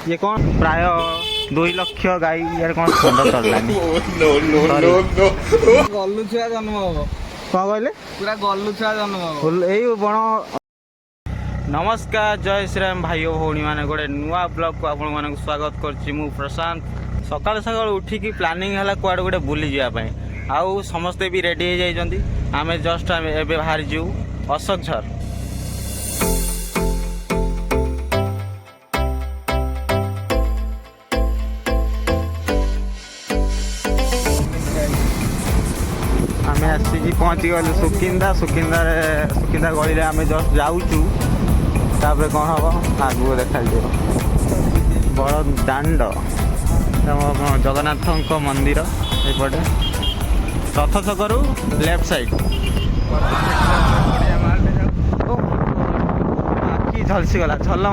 ये कौन प्राय 2 लाख गाई यार कौन खंड चढ़लानी गलु छुआ जन्म हम कौन कहले पूरा गलु छुआ जन्म हम यही बण। नमस्कार जय श्रीराम भाई भौणी मैंने गोटे नुआ ब्लॉग को आपण मानक स्वागत करछि मु प्रशांत। सकाल सकाल उठिकी प्लानिंग है कुआडे गोटे बुली जावाई आउ समस्ते भी रेडी हो जाइछन्ती। आमे जस्ट एबे बाहर जीव अशोक झर। आमे आसी पहुँची गलु सुकिंदा सुकिंदा गली आमे जस्ट जाऊचु। तापर कौन हम आगू देखा बड़ दांड जगन्नाथ मंदिर एपटे रथ छकरू लेफ्ट साइड आखि झलसी गला झल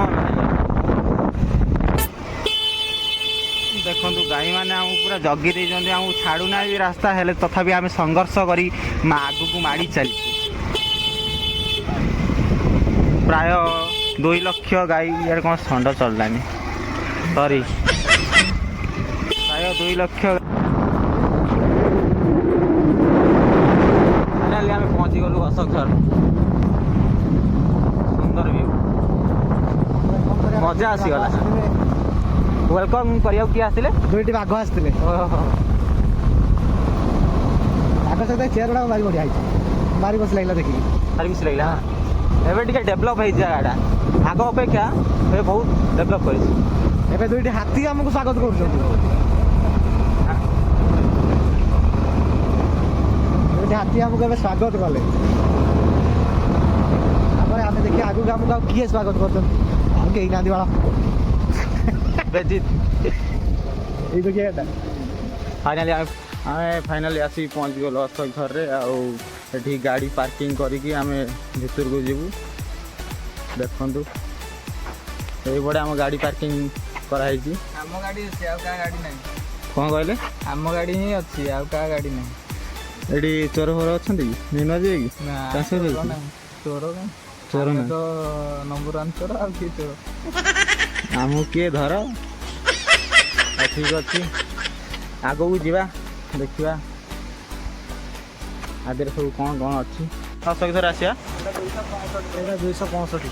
देखु गाई मैंने पूरा जगी देमको छाड़ूना रास्ता हेले तथापि आम संघर्ष करी आगू को माड़ी चली प्राय 2 लाख गाई यार कौन षंड चढ़लानी सॉरी प्राय 2 लाख। फाइनाली आम पहुँची गलु अशोक झर। सुंदर व्यू मजा आसीगला। वेलकम करिया किए आसते 2टी बाघ आसते बाघ सहित चेयर गुड़ा भारी बढ़िया भारी बस लगे देखिए भारी खुशी लगे। एबे टिके डेभलप हो जगहटा आग अपेक्षा ए बहुत डेभलप कर। 2टी हाथी आमको स्वागत कर 2टी हाथी आमको ए स्वागत कले आम देखिए आगू आमको किए स्वागत कर कहीं ना बाला फाइनाली आसी पहुँच गल अशोक घर रे आठी गाड़ी पार्किंग करिकी आम भीतर को जीवु। देखु ये आम गाड़ी पार्किंग कराई आम गाड़ी अच्छी आउ क्या गाड़ी नहीं कौन कहले आम गाड़ी ही अच्छी आउ क्या गाड़ी नहीं ये चोर फोर अच्छा नुआ जी चोर चोर ना तो नंबर 1 चोर आउ किए चोर आमको किए धर ठीक अच्छे आगू को जीवा देखा आदि सब कौन कौन अच्छी अशोक झर आसिया 265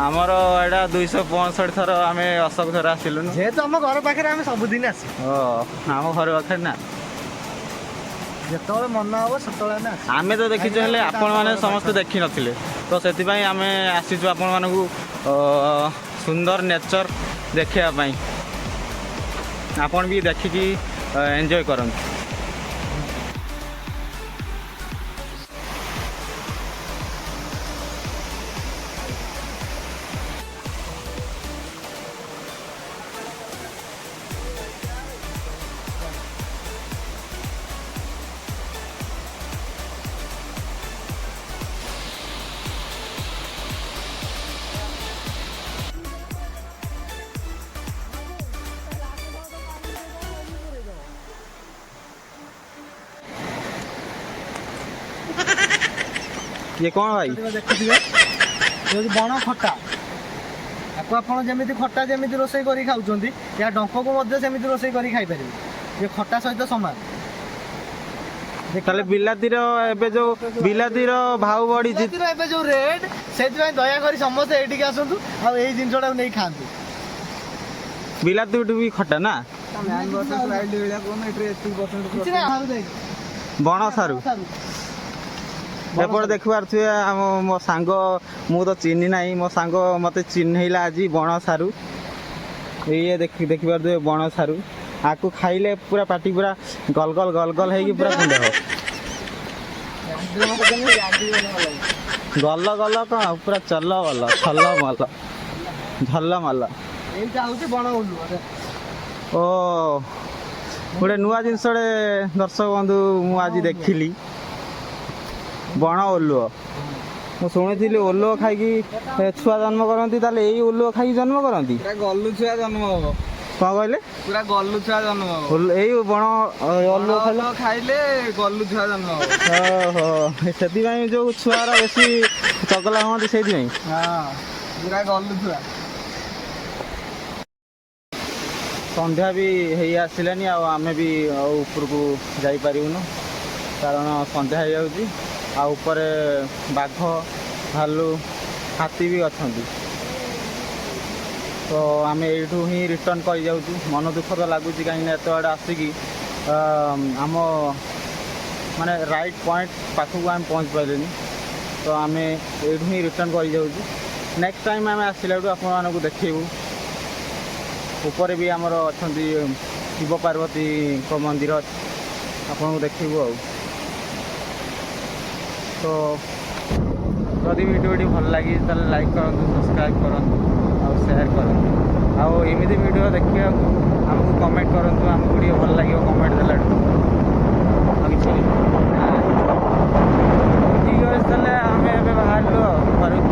आमर एटा 265 थर आम अशोक झर आसिलु जेहेतु आम घर पाखे आम सबुदिन आस आम घर पाखे ना जो मन हम से आम तो देखीचु हेले आपण मैंने समस्ते देखी नथिले तो से आम आसीचु आपण मानकु सुंदर नेचर देखापी आपण भी देखिकी एंजॉय करन। ये कौन भाई देखुए बण खटा आपको आप जमी खटा जमी रोसे कर खाऊँ या डंक को सेमती रोसे कर खाई पारे ये खटा सहित सामान बिलातीर जो बिलातीर भाव बढ़ी जो रेट से दयाक समस्ते ये आसतु आई जिनसा नहीं खाते बिलाती भी खटा ना बण सारू एपट देख पारे आम मो सांग मु तो चिन्ह ना मो सांग मत चिन्हला आज बण सारू ये देखी पारे बण सारू आपको खाइले पूरा पाटी पूरा गलगल गलगल है पूरा कुंड हो गल गल कौन पूरा चल गल छल मल झल मल ओ गोटे नुआ जिनस दर्शक बंधु मुझे देखिली बण ओलुओ ମୁଁ ଶୁଣିଥିଲି ଓଲୁଅ ଖାଇକି ଛୁଆ ଜନ୍ମ କରନ୍ତି ତାହେଲେ ଏଇ ଓଲୁଅ ଖାଇକି ଜନ୍ମ କରନ୍ତି ଗଲୁ ଛୁଆ ଜନ୍ମ ହବ କଣ କହିଲେ ପୁରା ଗଲୁ ଛୁଆ ଜନ୍ମ ହବ ଏଇ ବଣ ଓଲୁଅ ଖାଇଲେ ଗଲୁ ଛୁଆ ଜନ୍ମ ହବ ଓହୋ ସେଥିପାଇଁ ଯୋଉ ଛୁଆର ବେଶୀ ଚଗଲା ହୁଅନ୍ତି ସେଇଥିପାଇଁ ପୁରା ଗଲୁଥିଲା। ସନ୍ଧ୍ୟା ବି ହେଇ ଆସିଲାନି ଆଉ ଆମେ ବି ଆଉ ଉପରକୁ ଯାଇପାରିବୁନୁ କାରଣ ସନ୍ଧ୍ୟା ହେଇଯାଉଛି। ଆଉ ଉପରେ ବାଘ ଭାଲୁ ହାତୀ ବି ଅଛନ୍ତି। ତ ଆମେ ଏଇଠୁ ହିଁ ରିଟର୍ଣ୍ଣ କରିଯାଉଛୁ। ମନ ଦୁଃଖ ତ ଲାଗୁଛି କାହିଁକିନା ଏତେ ବାଟ ଆସିକି ଆମ ମାନେ ରାଇଟ୍ ପଏଣ୍ଟ ପାଖକୁ ଆମେ ପହଞ୍ଚି ପାରିଲେନି। ତ ଆମେ ଏଇଠୁ ହିଁ ରିଟର୍ଣ୍ଣ କରିଯାଉଛୁ। ନେକ୍ସଟ ଟାଇମ୍ ଆମେ ଆସିଲାଠୁ ଆପଣମାନଙ୍କୁ ଦେଖେଇବୁ। ଉପରେ ବି ଆମର ଅଛନ୍ତି ଶିବ ପାର୍ବତୀଙ୍କ ମନ୍ଦିର ଆପଣଙ୍କୁ ଦେଖେଇବୁ ଆଉ। ତ ଯଦି ଭିଡ଼ିଓଟି ଭଲ ଲାଗି ତାହେଲେ ଲାଇକ୍ କରନ୍ତୁ, ସବସ୍କ୍ରାଇବ୍ କରନ୍ତୁ ଆଉ ସେୟାର କରନ୍ତୁ। ଆଉ ଏମିତି ଭିଡ଼ିଓ ଦେଖିବାକୁ ଆମକୁ କମେଣ୍ଟ କରନ୍ତୁ, ଆମକୁ ଟିକେ ଭଲ ଲାଗିବ କମେଣ୍ଟ ଦେଲାଠୁ। ଆଉ କିଛି ଠିକ୍ ଅଛି, ତାହେଲେ ଆମେ ଏବେ ବାହାରିଲୁ ଆଉ ଘରକୁ।